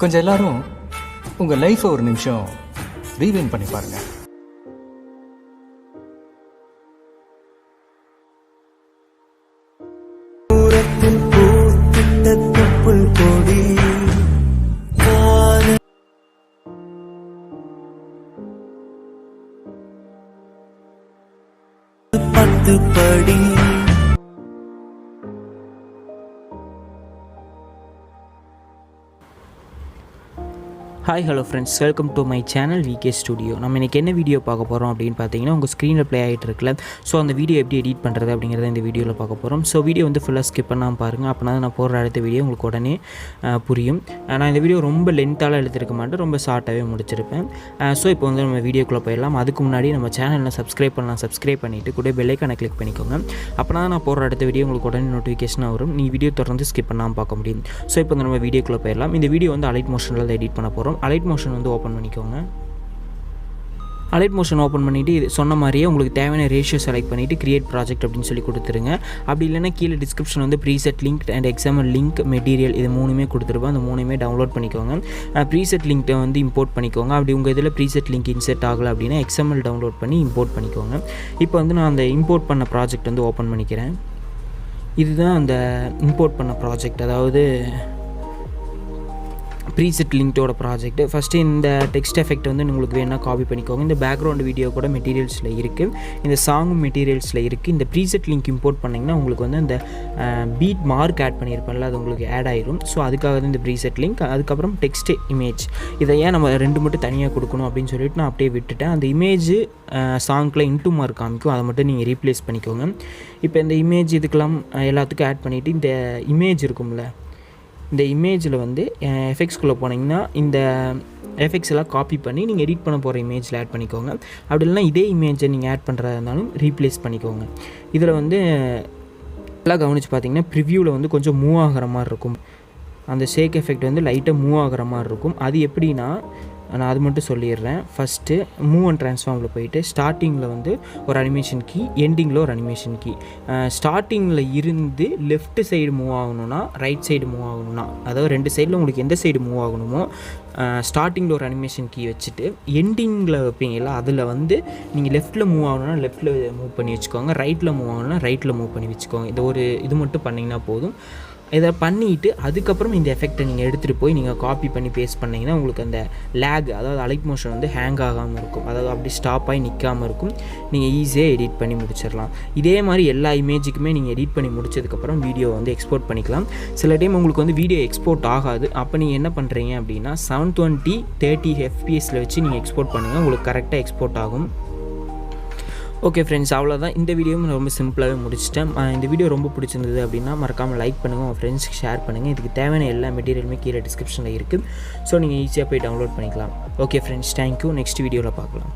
கொஞ்சம் எல்லாரும் உங்கள் லைஃப்பை ஒரு நிமிஷம் ரீவைண்ட் பண்ணி பாருங்கள். படி hi hello friends, welcome to my channel V K studio. நம்ம இன்றைக்கி என்ன வீடியோ பார்க்க போகிறோம் அப்படின்னு பார்த்தீங்கன்னா, உங்கள் ஸ்க்ரீனில் ப்ளே ஆகிட்டு இருக்குல்ல, ஸோ அந்த வீடியோ எப்படி எடிட் பண்ணுறது அப்படிங்கிறத இந்த வீடியோவில் பார்க்க போகிறோம். ஸோ வீடியோ வந்து ஃபுல்லாக ஸ்கிப் பண்ணாமல் பாருங்கள், அப்படின்னா நான் போடுற அடுத்த வீடியோ உங்களுக்கு உடனே புரியும். நான் இந்த வீடியோ ரொம்ப லென்த்தால் எடுத்துருக்க மாட்டேன், ரொம்ப ஷார்ட்டாகவே முடிச்சிருப்பேன். ஸோ இப்போ வந்து நம்ம வீடியோக்குள்ளே போயிடலாம். அதுக்கு முன்னாடி நம்ம சேனலில் சப்ஸ்கிரைப் பண்ணிவிட்டு கூட பெல் ஐக்கானை கிளிக் பண்ணிக்கோங்க. அப்படின்னா நான் போடுற அடுத்த வீடியோ உங்களுக்கு உடனே நோட்டிஃபிகேஷனாக வரும், நீ வீடியோ தொடர்ந்து ஸ்கிப் பண்ணாமல் பார்க்க முடியும். ஸோ இப்போ வந்து நம்ம வீடியோக்குள்ளே போயிடலாம். இந்த வீடியோ வந்து அலைட் மோஷனில் எடிட் பண்ண போகிறோம். அலைட் மோஷன் வந்து ஓப்பன் பண்ணிக்கோங்க. அலைட் மோஷன் ஓப்பன் பண்ணிவிட்டு இது சொன்ன மாதிரியே உங்களுக்கு தேவையான ரேஷியோ செலக்ட் பண்ணிவிட்டு கிரியேட் ப்ராஜெக்ட் அப்படின்னு சொல்லி கொடுத்துருங்க. அப்படி இல்லைனா கீழே டிஸ்கிரிப்ஷன் வந்து preset link and XML link material இது மூணுமே கொடுத்துருப்போம். அந்த மூணுமே டவுன்லோட் பண்ணிக்கோங்க. ப்ரீசெட் லிங்க்கை வந்து இம்போர்ட் பண்ணிக்கோங்க. அப்படி உங்கள் இதில் ப்ரீசெட் லிங்க் இன்செர்ட் ஆகலை அப்படின்னா XML டவுன்லோட் பண்ணி இம்போர்ட் பண்ணிக்கோங்க. இப்போ வந்து நான் அந்த இம்போர்ட் பண்ண ப்ராஜெக்ட் வந்து ஓப்பன் பண்ணிக்கிறேன். இதுதான் அந்த இம்போர்ட் பண்ண ப்ராஜெக்ட், அதாவது ப்ரீசெட் லிங்க்டோட ப்ராஜெக்ட். ஃபஸ்ட்டு இந்த டெக்ஸ்ட் எஃபெக்ட் வந்து உங்களுக்கு வேணால் காப்பி பண்ணிக்கோங்க. இந்த பேக்ரவுண்ட் வீடியோ கூட மெட்டீரியல்ஸில் இருக்குது, இந்த சாங்கும் மெட்டீரியல்ஸில் இருக்குது. இந்த ப்ரீசெட் லிங்க் இம்போர்ட் பண்ணிங்கன்னா உங்களுக்கு வந்து அந்த பீட் மார்க் ஆட் பண்ணியிருப்பேன்ல, அது உங்களுக்கு ஆட் ஆயிரும். ஸோ அதுக்காக தான் இந்த ப்ரீசெட் லிங்க். அதுக்கப்புறம் டெக்ஸ்ட் இமேஜ், இதை ஏன் நம்ம ரெண்டு மட்டும் தனியாக கொடுக்கணும் அப்படின்னு சொல்லிட்டு நான் அப்படியே விட்டுட்டேன். அந்த இமேஜ் சாங்கில் இன்டூ மார்க் காமிக்கும், அதை மட்டும் நீங்கள் ரீப்ளேஸ் பண்ணிக்கோங்க. இப்போ இந்த இமேஜ் இதுக்கெல்லாம் எல்லாத்துக்கும் ஆட் பண்ணிவிட்டு இந்த இமேஜ் இருக்கும்ல, இந்த இமேஜில் வந்து எஃபெக்ட்ஸ்குள்ளே போனீங்கன்னா இந்த எஃபெக்ட்ஸ் எல்லாம் காப்பி பண்ணி நீங்கள் எடிட் பண்ண போகிற இமேஜில் ஆட் பண்ணிக்கோங்க. அப்படி இல்லைனா இதே இமேஜை நீங்கள் ஆட் பண்ணுறதா இருந்தாலும் ரீப்ளேஸ் பண்ணிக்கோங்க. இதில் வந்து எல்லாம் கவனித்து பார்த்தீங்கன்னா ப்ரிவ்யூவில் வந்து கொஞ்சம் மூவ் ஆகிற மாதிரி இருக்கும். அந்த ஷேக் எஃபெக்ட் வந்து லைட்டாக மூவ் ஆகிற மாதிரி இருக்கும். அது எப்படின்னா நான் அது மட்டும் சொல்லிடுறேன். ஃபஸ்ட்டு மூவ் அண்ட் ட்ரான்ஸ்ஃபார்மில் போயிட்டு ஸ்டார்டிங்கில் வந்து ஒரு அனிமேஷன் கீ, எண்டிங்கில் ஒரு அனிமேஷன் கீ. ஸ்டார்டிங்கில் இருந்து லெஃப்ட் சைடு மூவ் ஆகணும்னா, ரைட் சைடு மூவ் ஆகணும்னா, அதாவது ரெண்டு சைடில் உங்களுக்கு எந்த சைடு மூவ் ஆகணுமோ ஸ்டார்டிங்கில் ஒரு அனிமேஷன் கீ வச்சுட்டு எண்டிங்கில் வைப்பீங்களா, அதில் வந்து நீங்கள் லெஃப்ட்டில் மூவ் ஆகணும்னா லெஃப்ட்டில் மூவ் பண்ணி வச்சுக்கோங்க, ரைட்டில் மூவ் ஆகணும்னா ரைட்டில் மூவ் பண்ணி வச்சுக்கோங்க. இது மட்டும் பண்ணிங்கன்னா போதும். இதை பண்ணிவிட்டு அதுக்கப்புறம் இந்த எஃபெக்டை நீங்கள் எடுத்துகிட்டு போய் நீங்கள் காப்பி பண்ணி பேஸ்ட் பண்ணிங்கன்னா உங்களுக்கு அந்த லேக், அதாவது அலைட் மோஷன் வந்து ஹேங் ஆகாமல் இருக்கும், அதாவது அப்படி ஸ்டாப் ஆகி நிற்காமல் இருக்கும். நீங்கள் ஈஸியாக எடிட் பண்ணி முடிச்சிடலாம். இதே மாதிரி எல்லா இமேஜுக்குமே நீங்கள் எடிட் பண்ணி முடிச்சதுக்கப்புறம் வீடியோ வந்து எக்ஸ்போர்ட் பண்ணிக்கலாம். சில டைம் உங்களுக்கு வந்து வீடியோ எக்ஸ்போர்ட் ஆகாது. அப்போ நீங்கள் என்ன பண்ணுறீங்க அப்படின்னா 720 30 FPS வச்சு நீங்கள் எக்ஸ்போர்ட் பண்ணுங்கள், உங்களுக்கு கரெக்டாக எக்ஸ்போர்ட் ஆகும். ஓகே ஃப்ரெண்ட்ஸ், அவ்வளோதான். இந்த வீடியோவும் ரொம்ப சிம்பிளாகவே முடிச்சிட்டேன். இந்த வீடியோ ரொம்ப பிடிச்சிருந்தது அப்படின்னா மறக்காமல் லைக் பண்ணுங்கள், உங்கள் ஃப்ரெண்ட்ஸ்க்கு ஷேர் பண்ணுங்கள். இதுக்கு தேவையான எல்லா மெட்டீரியலுமே கீழே டிஸ்கிரிப்ஷனில் இருக்குது. ஸோ நீங்கள் ஈஸியாக போய் டவுன்லோட் பண்ணிக்கலாம். Okay friends, thank you. நெக்ஸ்ட் வீடியோவில் பார்க்கலாம்.